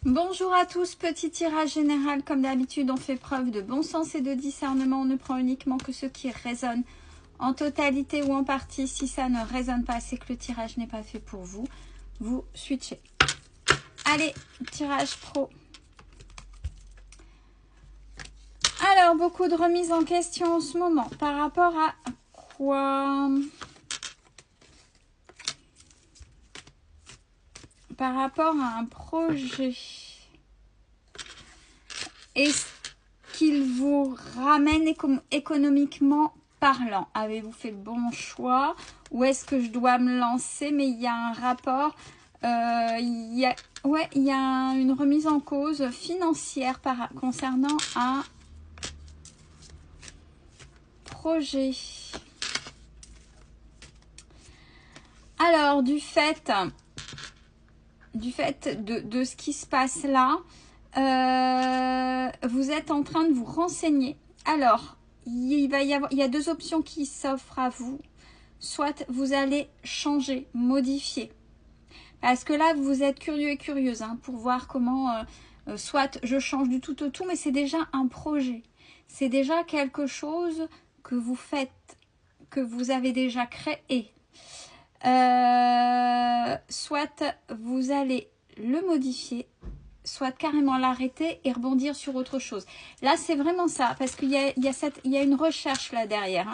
Bonjour à tous, petit tirage général. Comme d'habitude, on fait preuve de bon sens et de discernement. On ne prend uniquement que ce qui résonne en totalité ou en partie. Si ça ne résonne pas, c'est que le tirage n'est pas fait pour vous. Vous switchez. Allez, tirage pro. Alors, beaucoup de remises en question en ce moment. Par rapport à quoi? Par rapport à un projet. Est-ce qu'il vous ramène économiquement parlant? Avez-vous fait le bon choix? Ou est-ce que je dois me lancer? Mais il y a un rapport, il y a une remise en cause financière concernant un projet. Alors, du fait de ce qui se passe là, vous êtes en train de vous renseigner. Alors, il y a deux options qui s'offrent à vous. Soit vous allez changer, modifier. Parce que là, vous êtes curieux et curieuse pour voir comment, soit je change du tout au tout, mais c'est déjà un projet. C'est déjà quelque chose que vous faites, que vous avez déjà créé. Soit vous allez le modifier, soit carrément l'arrêter et rebondir sur autre chose. Là, c'est vraiment ça, parce qu'il y a une recherche là derrière.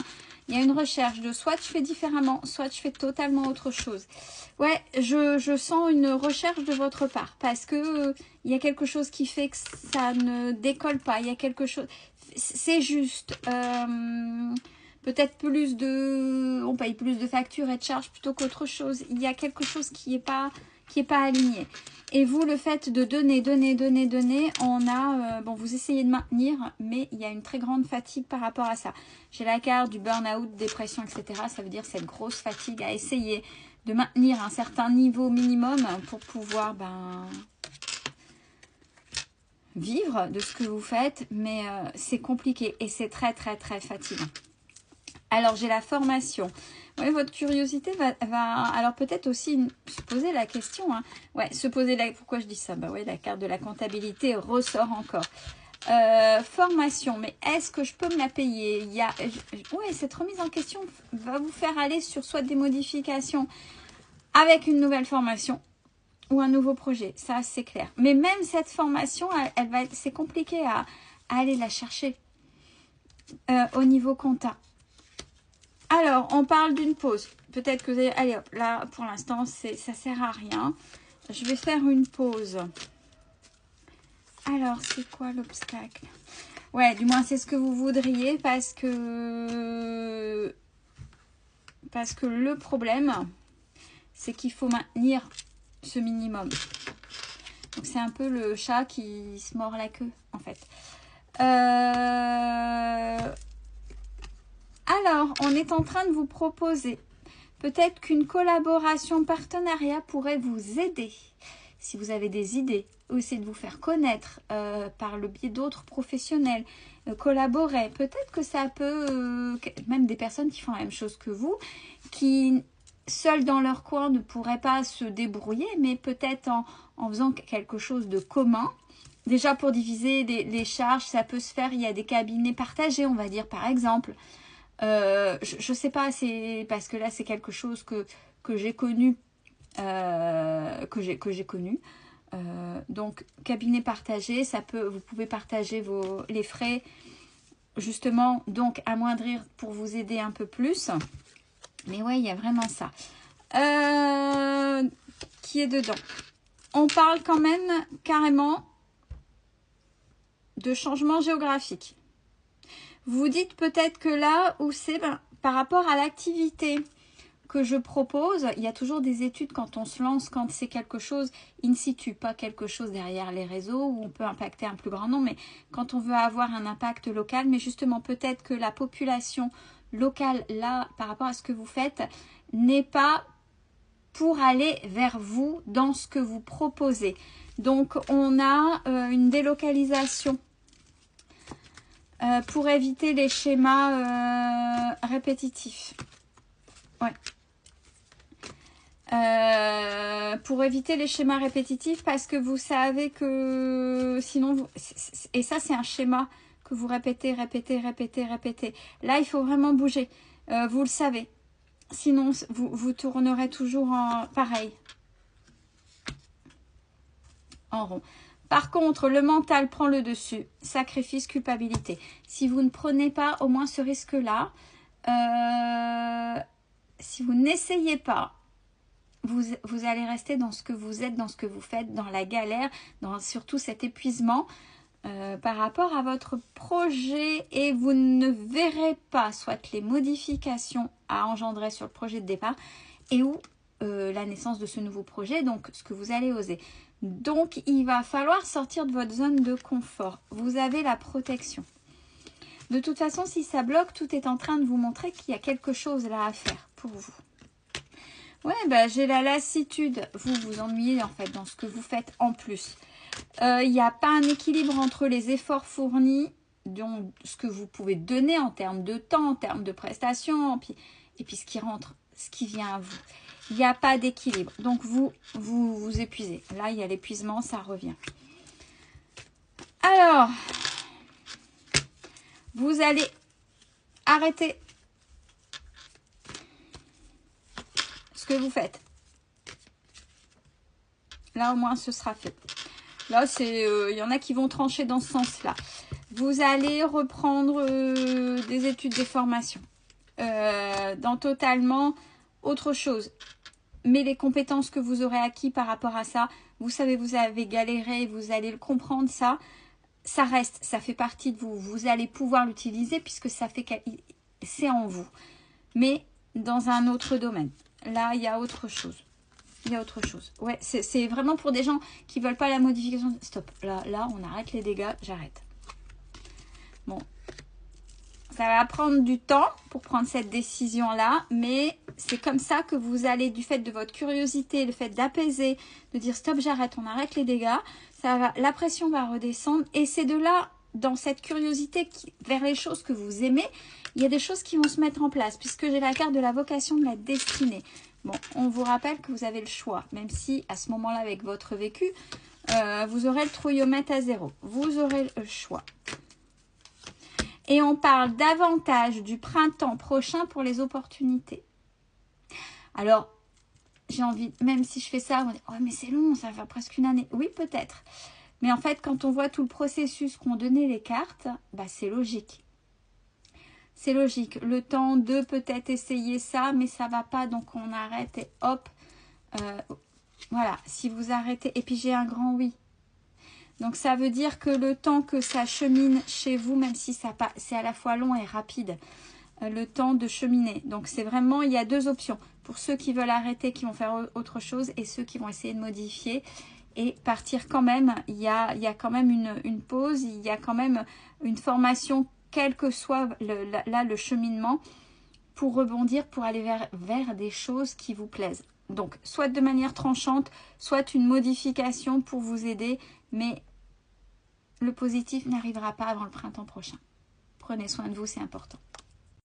Il y a une recherche de soit je fais différemment, soit je fais totalement autre chose. Ouais, je sens une recherche de votre part, parce que il y a quelque chose qui fait que ça ne décolle pas. Il y a quelque chose, c'est juste... peut-être on paye plus de factures et de charges plutôt qu'autre chose. Il y a quelque chose qui est pas aligné. Et vous, le fait de donner, on a, vous essayez de maintenir, mais il y a une très grande fatigue par rapport à ça. J'ai la carte du burn-out, dépression, etc. Ça veut dire cette grosse fatigue à essayer de maintenir un certain niveau minimum pour pouvoir, vivre de ce que vous faites, mais c'est compliqué et c'est très, très, très fatigant. Alors, j'ai la formation. Ouais, votre curiosité va alors peut-être aussi se poser la question. Se poser pourquoi je dis ça? La carte de la comptabilité ressort encore. Formation, mais est-ce que je peux me la payer? Cette remise en question va vous faire aller sur soit des modifications avec une nouvelle formation ou un nouveau projet. Ça, c'est clair. Mais même cette formation, c'est compliqué à aller la chercher au niveau compta. Alors, on parle d'une pause. Peut-être que vous allez... Allez hop, là, pour l'instant, ça sert à rien. Je vais faire une pause. Alors, c'est quoi l'obstacle? Ouais, du moins, c'est ce que vous voudriez parce que le problème, c'est qu'il faut maintenir ce minimum. Donc, c'est un peu le chat qui se mord la queue, en fait. Alors, on est en train de vous proposer peut-être qu'une collaboration, partenariat pourrait vous aider. Si vous avez des idées, ou essayer de vous faire connaître par le biais d'autres professionnels, collaborer. Peut-être que ça peut, même des personnes qui font la même chose que vous, qui seuls dans leur coin ne pourraient pas se débrouiller, mais peut-être en faisant quelque chose de commun. Déjà pour diviser les charges, ça peut se faire, il y a des cabinets partagés, on va dire par exemple. Je sais pas, c'est parce que là c'est quelque chose que j'ai connu, donc cabinet partagé, vous pouvez partager les frais justement, donc amoindrir pour vous aider un peu plus. Mais ouais, il y a vraiment ça qui est dedans. On parle quand même carrément de changement géographique. Vous dites peut-être que là où c'est par rapport à l'activité que je propose, il y a toujours des études quand on se lance, quand c'est quelque chose in situ, pas quelque chose derrière les réseaux où on peut impacter un plus grand nombre, mais quand on veut avoir un impact local, mais justement peut-être que la population locale là, par rapport à ce que vous faites, n'est pas pour aller vers vous dans ce que vous proposez. Donc on a une délocalisation. Pour éviter les schémas répétitifs. Ouais. pour éviter les schémas répétitifs, parce que vous savez que sinon, et ça c'est un schéma que vous répétez, répétez, répétez, répétez. Là, il faut vraiment bouger. Vous le savez. Sinon, vous tournerez toujours en pareil, en rond. Par contre, le mental prend le dessus. Sacrifice, culpabilité. Si vous ne prenez pas au moins ce risque-là, si vous n'essayez pas, vous allez rester dans ce que vous êtes, dans ce que vous faites, dans la galère, dans surtout cet épuisement par rapport à votre projet, et vous ne verrez pas soit les modifications à engendrer sur le projet de départ et ou la naissance de ce nouveau projet, donc ce que vous allez oser. Donc, il va falloir sortir de votre zone de confort. Vous avez la protection. De toute façon, si ça bloque, tout est en train de vous montrer qu'il y a quelque chose là à faire pour vous. Ouais, bah, j'ai la lassitude. Vous vous ennuyez en fait dans ce que vous faites en plus. Il n'y a pas un équilibre entre les efforts fournis, donc ce que vous pouvez donner en termes de temps, en termes de prestations, et puis ce qui rentre, ce qui vient à vous. Il n'y a pas d'équilibre. Donc, vous épuisez. Là, il y a l'épuisement, ça revient. Alors, vous allez arrêter ce que vous faites. Là, au moins, ce sera fait. Là, il y en a qui vont trancher dans ce sens-là. Vous allez reprendre des études, des formations dans totalement autre chose. Mais les compétences que vous aurez acquis par rapport à ça, vous savez, vous avez galéré, vous allez le comprendre, ça reste, ça fait partie de vous. Vous allez pouvoir l'utiliser puisque c'est en vous. Mais dans un autre domaine. Là, il y a autre chose. Il y a autre chose. Ouais, c'est vraiment pour des gens qui ne veulent pas la modification. Stop. Là, on arrête les dégâts. J'arrête. Bon. Ça va prendre du temps pour prendre cette décision-là. Mais c'est comme ça que vous allez, du fait de votre curiosité, le fait d'apaiser, de dire stop, j'arrête, on arrête les dégâts. La pression va redescendre. Et c'est de là, dans cette curiosité vers les choses que vous aimez, il y a des choses qui vont se mettre en place. Puisque j'ai la carte de la vocation, de la destinée. Bon, on vous rappelle que vous avez le choix, même si à ce moment-là, avec votre vécu, vous aurez le trouillomètre à 0. Vous aurez le choix. Et on parle davantage du printemps prochain pour les opportunités. Alors, j'ai envie, même si je fais ça, on dit, oh mais c'est long, ça va faire presque une année. Oui, peut-être. Mais en fait, quand on voit tout le processus qu'ont donné les cartes, bah, c'est logique. C'est logique. Le temps de peut-être essayer ça, mais ça va pas, donc on arrête et hop. Voilà, si vous arrêtez. Et puis j'ai un grand oui. Donc ça veut dire que le temps que ça chemine chez vous, même si c'est à la fois long et rapide, le temps de cheminer. Donc c'est vraiment, il y a deux options. Pour ceux qui veulent arrêter, qui vont faire autre chose, et ceux qui vont essayer de modifier et partir quand même. Il y a quand même une pause, il y a quand même une formation, quel que soit le cheminement, pour rebondir, pour aller vers des choses qui vous plaisent. Donc, soit de manière tranchante, soit une modification pour vous aider, mais le positif n'arrivera pas avant le printemps prochain. Prenez soin de vous, c'est important.